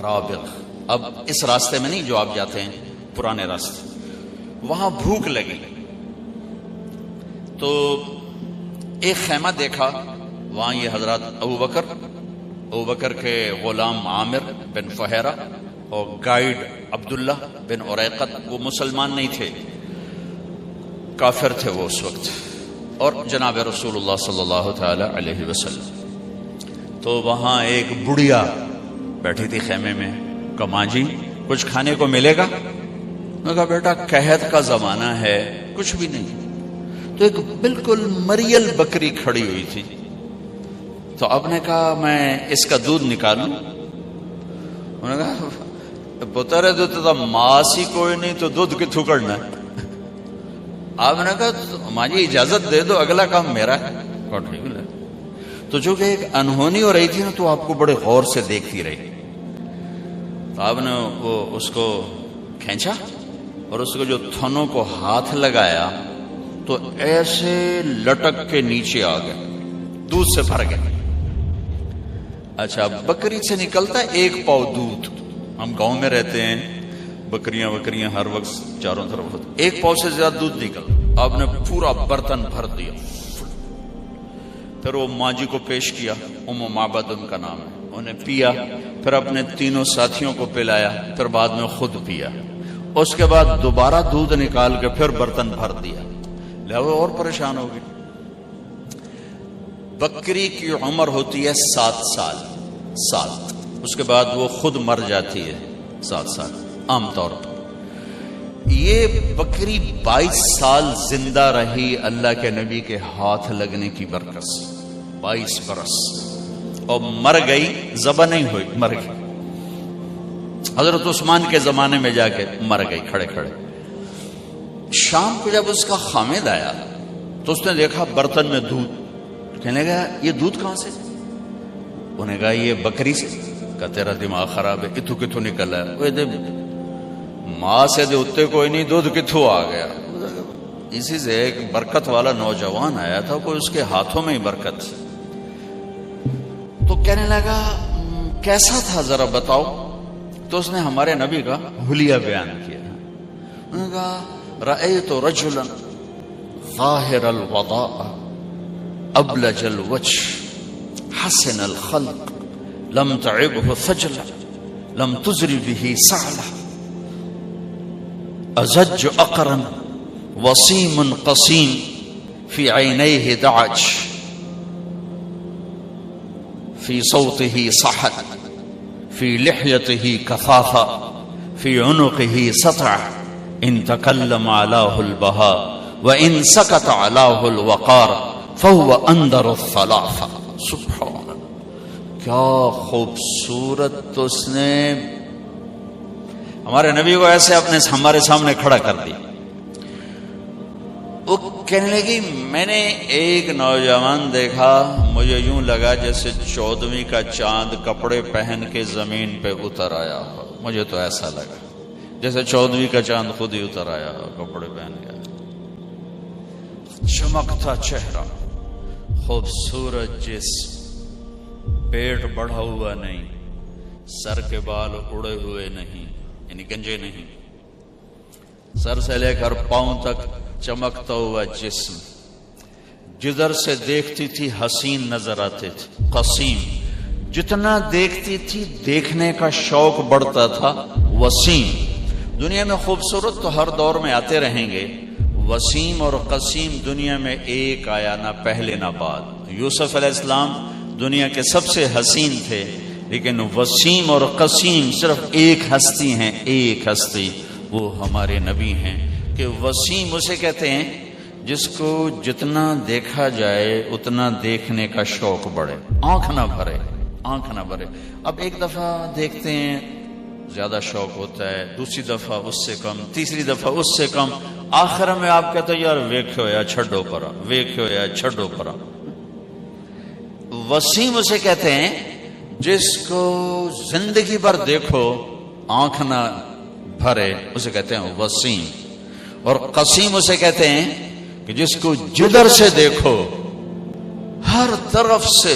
رابغ، اب اس راستے میں نہیں جو آپ جاتے ہیں، پرانے راستے، وہاں بھوک لگی تو ایک خیمہ دیکھا، وہاں یہ حضرات ابو بکر کے غلام عامر بن فہیرہ اور گائیڈ عبداللہ بن عریقت، وہ مسلمان نہیں تھے، کافر تھے وہ اس وقت، اور جناب رسول اللہ صلی اللہ تعالی علیہ وسلم۔ تو وہاں ایک بڑھیا بیٹھی تھی خیمے میں، کہا ماں جی کچھ کھانے کو ملے گا؟ میں کہا بیٹا قحط کا زمانہ ہے، کچھ بھی نہیں۔ تو ایک بالکل مریل بکری کھڑی ہوئی تھی، تو آپ نے کہا میں اس کا دودھ نکالوں؟ انہوں نے کہا پتر دودھ تو ماس ہی کوئی نہیں تو دودھ کتوں کرنا ہے؟ آپ نے کہا ماں جی اجازت دے دو، اگلا کام میرا ہے۔ تو جو کہ ایک انہونی ہو رہی تھی نا، تو آپ کو بڑے غور سے دیکھتی رہی، تو آپ نے وہ اس کو کھینچا اور اس کو جو تھنوں کو ہاتھ لگایا تو ایسے لٹک کے نیچے آ گئے، دودھ سے بھر گئے۔ اچھا، بکری سے نکلتا ہے ایک پاؤ دودھ، ہم گاؤں میں رہتے ہیں، بکریاں ہر وقت چاروں طرف ہوتی، ایک پاؤ سے زیادہ دودھ نکل، آپ نے پورا برتن بھر دیا، پھر وہ ماں جی کو پیش کیا، ام معبد ان کا نام ہے، انہیں پیا، پھر اپنے تینوں ساتھیوں کو پلایا، پھر بعد میں خود پیا، اس کے بعد دوبارہ دودھ نکال کے پھر برتن بھر دیا، لہذا اور پریشان ہو گئی۔ بکری کی عمر ہوتی ہے 7 سال، 7، اس کے بعد وہ خود مر جاتی ہے 7 سال عام طور پر۔ یہ بکری 22 سال زندہ رہی اللہ کے نبی کے ہاتھ لگنے کی برکت سے، 22 برس، اور مر گئی، ذبح نہیں ہوئی، مر گئی۔ حضرت عثمان کے زمانے میں جا کے مر گئی کھڑے کھڑے۔ شام کو جب اس کا خامد آیا تو اس نے دیکھا برتن میں دودھ، کہنے لگا یہ دودھ کہاں سے؟ انہوں نے کہا یہ بکری سے۔ کہا تیرا دماغ خراب ہے، کتوں کتوں نکل ہے؟ وہ دے ماں سے دے اتے کوئی نہیں، دودھ کتوں آ گیا؟ اسی سے ایک برکت والا نوجوان آیا تھا، کوئی اس کے ہاتھوں میں ہی برکت تھی۔ تو کہنے لگا کیسا تھا ذرا بتاؤ؟ تو اس نے ہمارے نبی کا حلیہ بیان کیا۔ انہوں نے کہا رأیت رجلا ظاہر الوضاء ابلج الوجه حسن الخلق لم تعبه ثجلة لم تزر به سعلة أزج أقرا وصيم قصيم في عينيه دعج في صوته صحن في لحيته كثافة في عنقه سطع إن تكلم علاه البهاء وإن سكت علاه الوقار فهو أندر الثلاثة۔ سبحان اللہ، کیا خوبصورت! تو اس نے ہمارے نبی کو ایسے اپنے ہمارے سامنے کھڑا کر دیا۔ وہ کہنے لگی میں نے ایک نوجوان دیکھا، مجھے یوں لگا جیسے 14ویں کا چاند کپڑے پہن کے زمین پہ اتر آیا ہو، مجھے تو ایسا لگا جیسے 14ویں کا چاند خود ہی اتر آیا ہو کپڑے پہن کے۔ چمکتا چہرہ، خوبصورت جسم، پیٹ بڑھا ہوا نہیں، سر کے بال اڑے ہوئے نہیں، یعنی گنجے نہیں، سر سے لے کر پاؤں تک چمکتا ہوا جسم، جدھر سے دیکھتی تھی حسین نظر آتے تھے، قسیم، جتنا دیکھتی تھی دیکھنے کا شوق بڑھتا تھا، وسیم۔ دنیا میں خوبصورت تو ہر دور میں آتے رہیں گے، وسیم اور قسیم دنیا میں ایک آیا، نہ پہلے نہ بعد۔ یوسف علیہ السلام دنیا کے سب سے حسین تھے، لیکن وسیم اور قسیم صرف ایک ہستی ہیں، ایک ہستی، وہ ہمارے نبی ہیں۔ کہ وسیم اسے کہتے ہیں جس کو جتنا دیکھا جائے اتنا دیکھنے کا شوق بڑھے، آنکھ نہ بھرے، آنکھ نہ بھرے۔ اب ایک دفعہ دیکھتے ہیں زیادہ شوق ہوتا ہے، دوسری دفعہ اس سے کم، تیسری دفعہ اس سے کم، آخر میں آپ کہتے ہیں یار ویکھو یا چھڈو پرا، ویکھو یا چھڈو پرا۔ وسیم اسے کہتے ہیں جس کو زندگی بھر دیکھو آنکھ نہ بھرے، اسے کہتے ہیں وسیم۔ اور قسیم اسے کہتے ہیں کہ جس کو جدھر سے دیکھو ہر طرف سے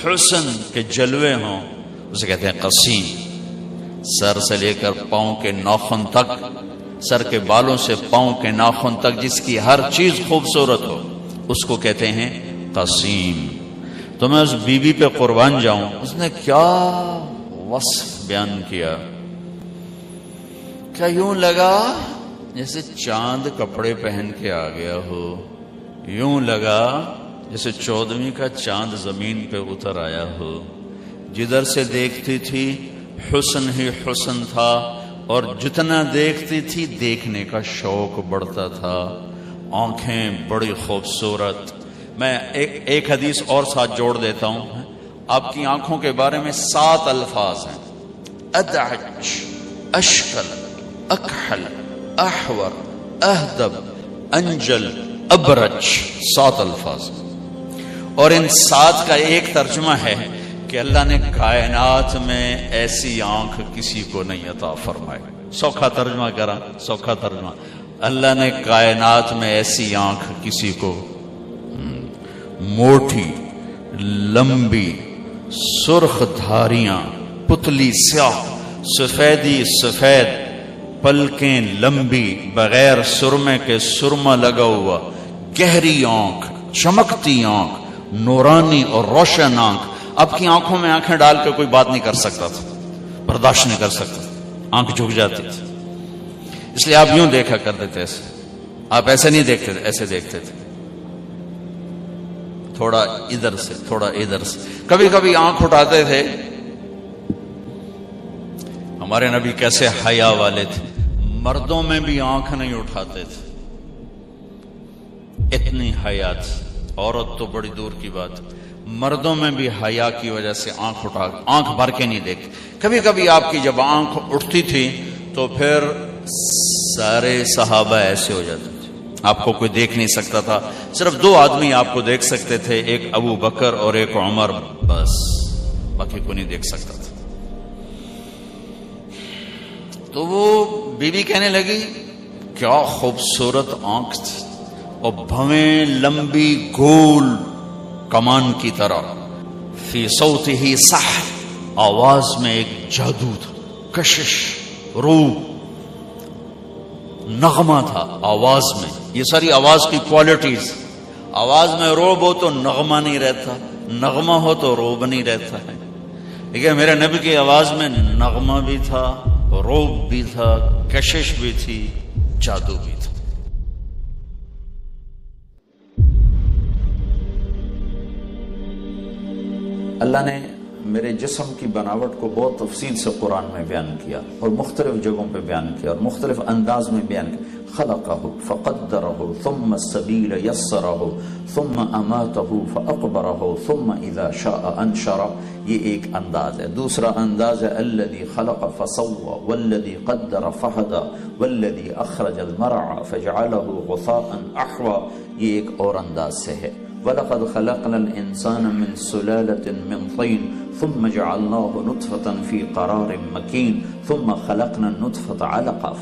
حسن کے جلوے ہوں، اسے کہتے ہیں قسیم. سر سے لے کر پاؤں کے ناخن تک، سر کے بالوں سے پاؤں کے ناخن تک جس کی ہر چیز خوبصورت ہو اس کو کہتے ہیں قسیم. تو میں اس بی بی پہ قربان جاؤں، اس نے کیا وصف بیان کیا. کیا یوں لگا جیسے چاند کپڑے پہن کے آ گیا ہو، یوں لگا جیسے 14ویں کا چاند زمین پہ اتر آیا ہو. جدھر سے دیکھتی تھی حسن ہی حسن تھا، اور جتنا دیکھتی تھی دیکھنے کا شوق بڑھتا تھا. آنکھیں بڑی خوبصورت. میں ایک حدیث اور ساتھ جوڑ دیتا ہوں. آپ کی آنکھوں کے بارے میں 7 الفاظ ہیں: ادعج، اشکل، اکحل، احور، اہدب، انجل، ابرج. 7 الفاظ. اور ان 7 کا ایک ترجمہ ہے کہ اللہ نے کائنات میں ایسی آنکھ کسی کو نہیں عطا فرمائی. سوکھا ترجمہ کرا، سوکھا ترجمہ. اللہ نے کائنات میں ایسی آنکھ کسی کو، موٹی، لمبی، سرخ دھاریاں، پتلی سیاہ، سفیدی سفید، پلکیں لمبی، بغیر سرمے کے سرما لگا ہوا، گہری آنکھ، چمکتی آنکھ، نورانی اور روشن آنکھ. آپ کی آنکھوں میں آنکھیں ڈال کے کوئی بات نہیں کر سکتا تھا، برداشت نہیں کر سکتا تھا، آنکھ جھک جاتی تھی. اس لیے آپ یوں دیکھا کرتے تھے. ایسے آپ ایسے نہیں دیکھتے تھے، ایسے دیکھتے تھے، تھوڑا ادھر سے تھوڑا ادھر سے. کبھی کبھی آنکھ اٹھاتے تھے. ہمارے نبی کیسے حیا والے تھے، مردوں میں بھی آنکھ نہیں اٹھاتے تھے، اتنی حیا تھی. عورت تو بڑی دور کی بات، مردوں میں بھی حیا کی وجہ سے آنکھ بھر کے نہیں دیکھتے. کبھی کبھی آپ کی جب آنکھ اٹھتی تھی تو پھر سارے صحابہ ایسے ہو جاتے تھے، آپ کو کوئی دیکھ نہیں سکتا تھا. صرف 2 آدمی آپ کو دیکھ سکتے تھے، ایک ابو بکر اور ایک عمر، بس باقی کو نہیں دیکھ سکتا تھا. تو وہ بی بی کہنے لگی کیا خوبصورت آنکھ تھی، اور بھویں لمبی گول کمان کی طرح. فی صوتہ سحر، آواز میں ایک جادو تھا، کشش، روح، نغمہ تھا آواز میں. یہ ساری آواز کی کوالٹیز. آواز میں روب ہو تو نغمہ نہیں رہتا، نغمہ ہو تو روب نہیں رہتا ہے. ٹھیک ہے، میرے نبی کی آواز میں نغمہ بھی تھا، روب بھی تھا، کشش بھی تھی، جادو بھی تھا. اللہ نے میرے جسم کی بناوٹ کو بہت تفصیل سے قرآن میں بیان کیا، اور مختلف جگہوں پہ بیان کیا، اور مختلف انداز میں بیان کیا. خلقہ فقدرہ ثم السبیل یسرہ ثم اماتہ فاقبرہ ثم اذا شاء انشرہ. یہ ایک انداز ہے. دوسرا انداز ہے الذی خلق فسوى والذی قدر فہدى والذی اخرج المرعى فجعلہ غثاء احوى. یہ ایک اور انداز سے ہے. وَلَقَدْ خَلَقْنَا الْإِنسَانَ مِنْ سُلَالَةٍ مِنْ طِينٍ ثُمَّ جَعَلْنَاهُ نُطْفَةً فِي قَرَارٍ مَكِينٍ ثُمَّ خَلَقْنَا النُّطْفَةَ عَلَقَةً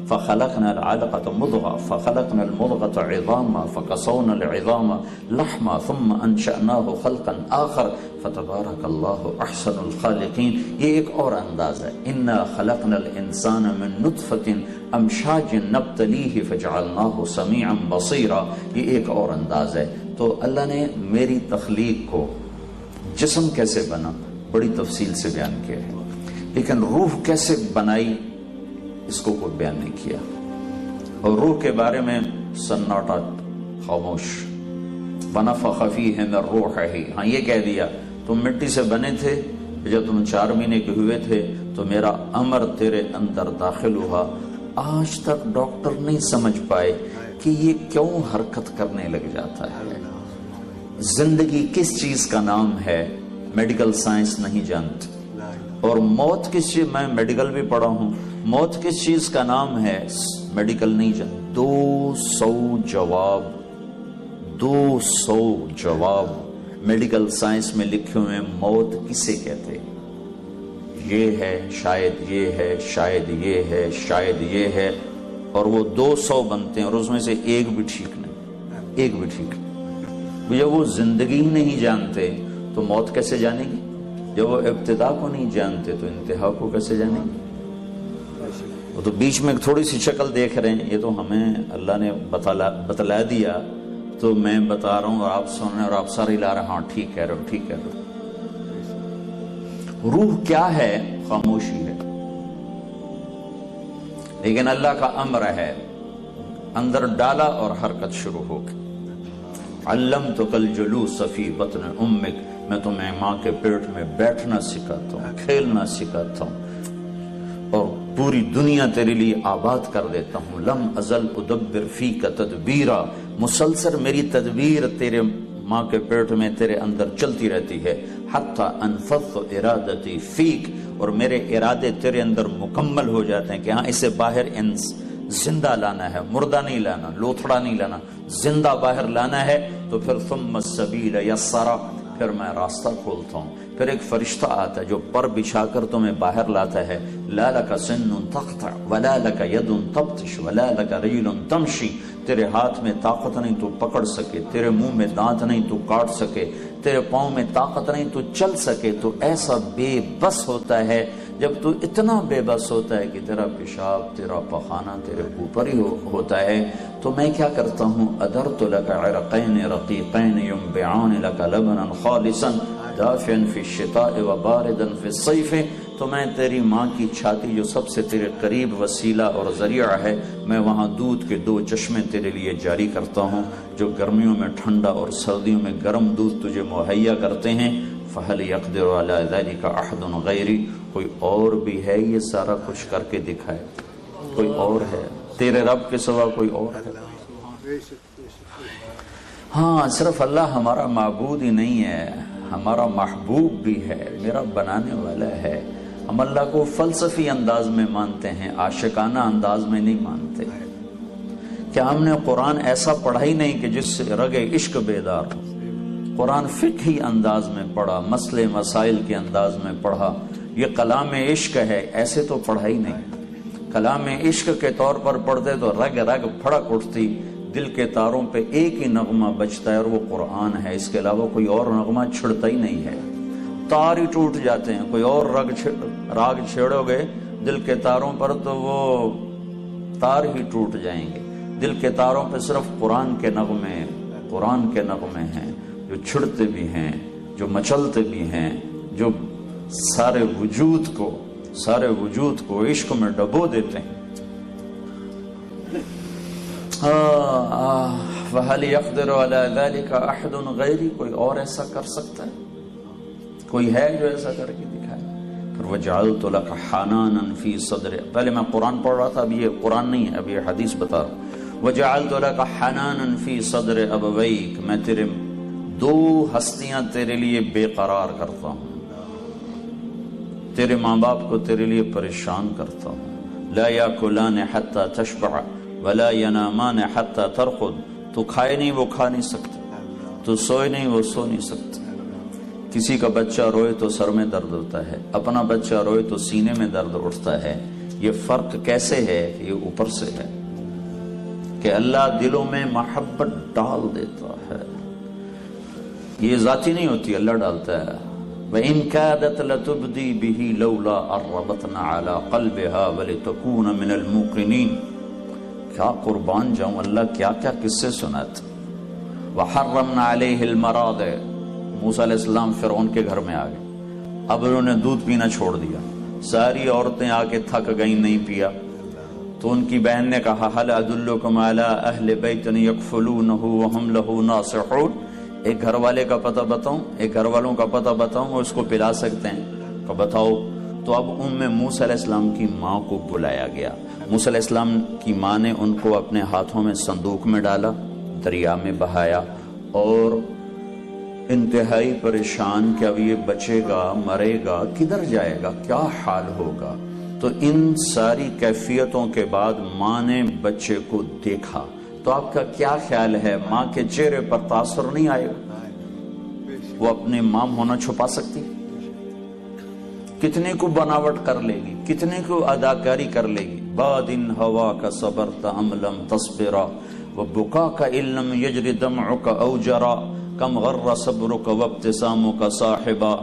فَخَلَقْنَا الْعَلَقَةَ مُضْغَةً فَخَلَقْنَا الْمُضْغَةَ عِظَامًا فَكَسَوْنَا الْعِظَامَ لَحْمًا ثُمَّ أَنشَأْنَاهُ خَلْقًا آخَرَ فَتَبَارَكَ اللَّهُ أَحْسَنُ الْخَالِقِينَ. یہ ایک اور انداز ہے. إِنَّا خَلَقْنَا الْإِنسَانَ مِنْ نُطْفَةٍ أَمْشَاجٍ نَبْتَلِيهِ فَجَعَلْنَاهُ سَمِيعًا بَصِيرًا. یہ ایک اور انداز ہے. تو اللہ نے میری تخلیق کو، جسم کیسے بنا بڑی تفصیل سے بیان کیا ہے، لیکن روح کیسے بنائی اس کو کوئی بیان نہیں کیا. اور روح کے بارے میں سناٹا، خاموش. ونفخ فیہ من روحہ. ہاں یہ کہہ دیا تم مٹی سے بنے تھے، جب تم 4 مہینے کے ہوئے تھے تو میرا امر تیرے اندر داخل ہوا. آج تک ڈاکٹر نہیں سمجھ پائے کہ یہ کیوں حرکت کرنے لگ جاتا ہے. زندگی کس چیز کا نام ہے میڈیکل سائنس نہیں جانتی، اور موت کس چیز، میں میڈیکل بھی پڑھا ہوں، موت کس چیز کا نام ہے میڈیکل نہیں جانتی. 200 جواب میڈیکل سائنس میں لکھے ہوئے. موت کسے کہتے، یہ ہے، شاید یہ ہے، شاید یہ ہے، شاید یہ ہے، اور وہ 200 بنتے ہیں، اور اس میں سے ایک بھی ٹھیک نہیں، ایک بھی ٹھیک نہیں. جب وہ زندگی ہی نہیں جانتے تو موت کیسے جانے گی؟ جب وہ ابتدا کو نہیں جانتے تو انتہا کو کیسے جانیں گے؟ وہ تو بیچ میں تھوڑی سی شکل دیکھ رہے ہیں، یہ تو ہمیں اللہ نے بتلا دیا تو میں بتا رہا ہوں اور آپ سن رہے ہیں اور آپ سارے لا رہے ہیں، ہاں ٹھیک کہہ رہے ہو، ٹھیک کہہ رہے ہو۔ روح کیا ہے؟ خاموشی ہے، لیکن اللہ کا امر ہے، اندر ڈالا اور حرکت شروع ہو گئی۔ علمتک الجلوس فی بطن امک، میں تمہیں ماں کے پیٹ میں بیٹھنا سکھاتا ہوں، کھیلنا سکھاتا ہوں، اور پوری دنیا تیرے لیے آباد کر دیتا ہوں۔ لم ازل ادبر فیک تدبیرا، مسلسل میری تدبیر تیرے ماں کے پیٹ میں تیرے اندر چلتی رہتی ہے۔ حتی انفض ارادتی فیک، اور میرے ارادے تیرے اندر مکمل ہو جاتے ہیں کہ ہاں اسے باہر زندہ لانا ہے، مردہ نہیں لانا، لوتھڑا نہیں لانا، زندہ باہر لانا ہے۔ تو پھر ثم السبیل یسرا، پھر میں راستہ کھولتا ہوں، پھر ایک فرشتہ آتا ہے جو پر بچھا کر تمہیں باہر لاتا ہے۔ لا لک سن تقطع ولا لک ید تبطش ولا لک رجل تمشی، تیرے ہاتھ میں طاقت نہیں تو پکڑ سکے، تیرے منہ میں دانت نہیں تو کاٹ سکے، تیرے پاؤں میں طاقت نہیں تو چل سکے۔ تو ایسا بے بس ہوتا ہے، جب تو اتنا بے بس ہوتا ہے کہ تیرا پیشاب تیرا پخانہ تیرے اوپر ہی ہوتا ہے، تو میں کیا کرتا ہوں؟ ادرت لک عرقین رقیقین ینبعان لک لبنا خالصا دافعا فی الشتاء وباردا فی الصیف، تو میں تیری ماں کی چھاتی جو سب سے تیرے قریب وسیلہ اور ذریعہ ہے، میں وہاں دودھ کے 2 چشمے تیرے لیے جاری کرتا ہوں جو گرمیوں میں ٹھنڈا اور سردیوں میں گرم دودھ تجھے مہیا کرتے ہیں۔ فَهَلْ يَقْدِرُ عَلَى ذَلِكَ أَحَدٌ غَيْرِي، کوئی اور بھی ہے یہ سارا کچھ کر کے دکھائے؟ کوئی اور ہے تیرے رب کے سوا؟ کوئی اور ہے؟ ہاں، صرف اللہ ہمارا معبود ہی نہیں ہے، ہمارا محبوب بھی ہے، میرا بنانے والا ہے۔ ہم اللہ کو فلسفی انداز میں مانتے ہیں، عاشقانہ انداز میں نہیں مانتے۔ کیا ہم نے قرآن ایسا پڑھا ہی نہیں کہ جس سے رگ عشق بیدار ہو؟ قرآن فقہی انداز میں پڑھا، مسئلے مسائل کے انداز میں پڑھا، یہ کلام عشق ہے، ایسے تو پڑھا ہی نہیں۔ کلام عشق کے طور پر پڑھتے تو رگ رگ پھڑک اٹھتی، دل کے تاروں پہ ایک ہی نغمہ بجتا ہے اور وہ قرآن ہے، اس کے علاوہ کوئی اور نغمہ چھڑتا ہی نہیں ہے۔ تار ہی ٹوٹ جاتے ہیں، کوئی اور راگ چھیڑو گے دل کے تاروں پر تو وہ تار ہی ٹوٹ جائیں گے۔ دل کے تاروں پہ صرف قرآن کے نغمے ہیں جو چھڑتے بھی ہیں، جو مچلتے بھی ہیں، جو سارے وجود کو عشق میں ڈبو دیتے ہیں۔ وَهَلْ يَقْدِرُ عَلَى ذَلِكَ أَحَدٌ غَيْرِي، کوئی اور ایسا کر سکتا ہے؟ کوئی ہے جو ایسا کر کے دکھائے؟ پھر وَجَعَلْتُ لَكَ حَنَانًا فِي صَدْرِ، پہلے میں قرآن پڑھ رہا تھا، اب یہ قرآن نہیں ہے، اب یہ حدیث بتا رہا ہوں۔ وَجَعَلْتُ لَكَ حَنَانًا فِي صَدْرِ أَبَوَيْكَ، میں تیرے 2 ہستیاں تیرے لیے بے قرار کرتا ہوں، تیرے ماں باپ کو تیرے لیے پریشان کرتا ہوں۔ لا یاکلان حتی تشبع ولا ینامان حتی ترقد، تو کھائے نہیں وہ کھا نہیں سکتا، تو سوئے نہیں وہ سو نہیں سکتا۔ کسی کا بچہ روئے تو سر میں درد ہوتا ہے، اپنا بچہ روئے تو سینے میں درد اٹھتا ہے۔ یہ فرق کیسے ہے؟ یہ اوپر سے ہے کہ اللہ دلوں میں محبت ڈال دیتا ہے، یہ ذاتی نہیں ہوتی، اللہ ڈالتا ہے۔ وَإِن كَادَتْ لَتُبْدِي بِهِ لَوْلَا أَرَّبَتْنَا عَلَىٰ قَلْبِهَا وَلِتَكُونَ مِنَ الْمُوقِنِينَ، کیا قربان جاؤں، اللہ کیا کیا قصے سناتے۔ وَحَرَّمْنَا عَلَيْهِ الْمَرَاضِعَ، موسیٰ علیہ السلام فرعون کے گھر میں آ گئے، اب انہوں نے دودھ پینا چھوڑ دیا، ساری عورتیں آ کے تھک گئیں، نہیں پیا، تو ان کی بہن نے کہا هَلْ أَدُلُّكُمْ عَلَىٰ أَهْلِ بَيْتٍ يَكْفُلُونَهُ وَهُمْ لَهُ نَاصِحُونَ، ایک گھر والے کا پتہ بتاؤں، ایک گھر والوں کا پتہ بتاؤں وہ اس کو پلا سکتے ہیں؟ کہ بتاؤ۔ تو اب موسیٰ علیہ السلام کی ماں کو بلایا گیا، موسیٰ علیہ السلام کی ماں نے ان کو اپنے ہاتھوں میں صندوق میں ڈالا، دریا میں بہایا، اور انتہائی پریشان کہ اب یہ بچے گا، مرے گا، کدھر جائے گا، کیا حال ہوگا۔ تو ان ساری کیفیتوں کے بعد ماں نے بچے کو دیکھا، تو آپ کا کیا خیال ہے، ماں کے چہرے پر تاثر نہیں آئے گا؟ وہ اپنے ماں ہونا چھپا سکتی؟ کتنے کو بناوٹ کر لے گی، کتنے کو اداکاری کر لے گی۔ بادن ہوا کا صبرت ام لم تصبرا وبکاک ان لم یجر دمعک او جرا کم غر صبرک وابتسامک صاحبا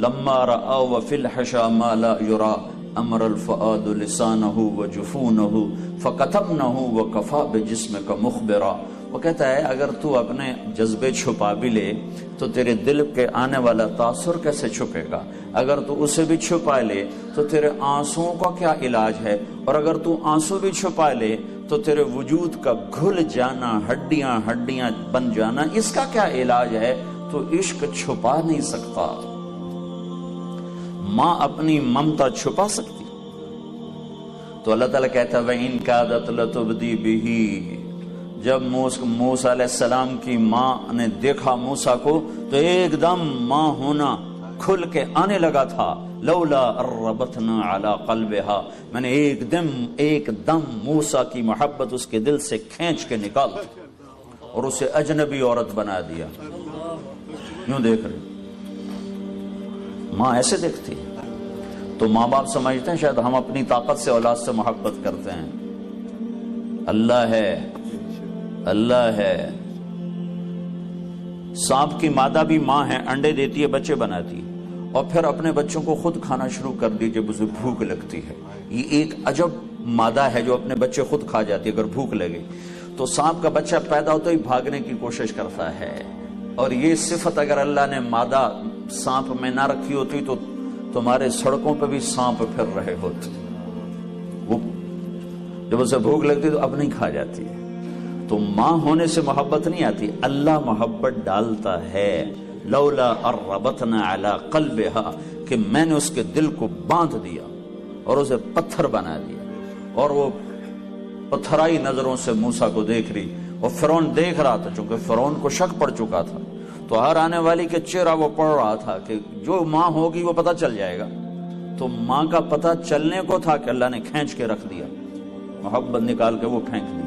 لما رأى وفي الحشا ما لا يرى امر الفؤاد لسانه وجفونه فكتمنه وكفى بجسمك مخبرا. وہ کہتا ہے اگر تو اپنے جذبے چھپا بھی لے تو تیرے دل کے آنے والا تاثر کیسے چھپے گا؟ اگر تو اسے بھی چھپا لے تو تیرے آنسوؤں کا کیا علاج ہے؟ اور اگر تو آنسو بھی چھپا لے تو تیرے وجود کا گھل جانا، ہڈیاں ہڈیاں بن جانا، اس کا کیا علاج ہے؟ تو عشق چھپا نہیں سکتا. ماں اپنی ممتا چھپا سکتی؟ تو اللہ تعالیٰ کہتا ہے وَإِن كَادَتْ لَتُبْدِي بِهِ. جب موسیٰ علیہ السلام کی ماں نے دیکھا موسیٰ کو تو ایک دم ماں ہونا کھل کے آنے لگا تھا. لولا ربطنا علی قلبها، میں نے ایک دم موسیٰ کی محبت اس کے دل سے کھینچ کے نکال دی اور اسے اجنبی عورت بنا دیا. یوں دیکھ رہے ماں ایسے دیکھتی. تو ماں باپ سمجھتے ہیں شاید ہم اپنی طاقت سے اولاد سے محبت کرتے ہیں. اللہ ہے، اللہ ہے. سانپ کی مادہ بھی ماں ہے، انڈے دیتی ہے، بچے بناتی ہے، اور پھر اپنے بچوں کو خود کھانا شروع کر دی جب اسے بھوک لگتی ہے. یہ ایک عجب مادہ ہے جو اپنے بچے خود کھا جاتی ہے اگر بھوک لگے. تو سانپ کا بچہ پیدا ہوتا ہی بھاگنے کی کوشش کرتا ہے. اور یہ صفت اگر اللہ نے مادہ سانپ میں نہ رکھی ہوتی تو تمہارے سڑکوں پہ بھی سانپ پھر رہے ہوتے. وہ جب اسے بھوک لگتی تو اب نہیں کھا جاتی ہے. تو ماں ہونے سے محبت نہیں آتی، اللہ محبت ڈالتا ہے. لولا ربطنا علی قلبها، کہ میں نے اس کے دل کو باندھ دیا اور اسے پتھر بنا دیا. اور وہ پتھرائی نظروں سے موسیٰ کو دیکھ رہی، اور فرعون دیکھ رہا تھا. چونکہ فرعون کو شک پڑ چکا تھا تو ہر آنے والی کے چہرہ وہ پڑھ رہا تھا کہ جو ماں ہوگی وہ پتہ چل جائے گا. تو ماں کا پتہ چلنے کو تھا کہ اللہ نے کھینچ کے رکھ دیا، محبت نکال کے وہ پھینک دی.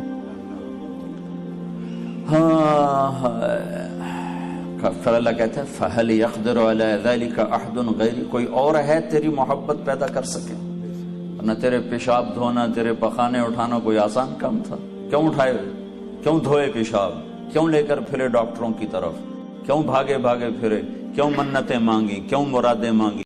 پھر اللہ کہتا ہے فَهَلْ يَقْدِرُ عَلَى ذَلِكَ أَحْدٌ غَيْرِي، کوئی اور ہے تیری محبت پیدا کر سکے؟ ورنہ تیرے پیشاب دھونا، تیرے پخانے اٹھانا کوئی آسان کام تھا؟ کیوں اٹھائے، کیوں دھوئے پیشاب، کیوں لے کر پھرے ڈاکٹروں کی طرف، کیوں بھاگے پھرے، کیوں منتیں مانگی، کیوں مرادیں مانگی؟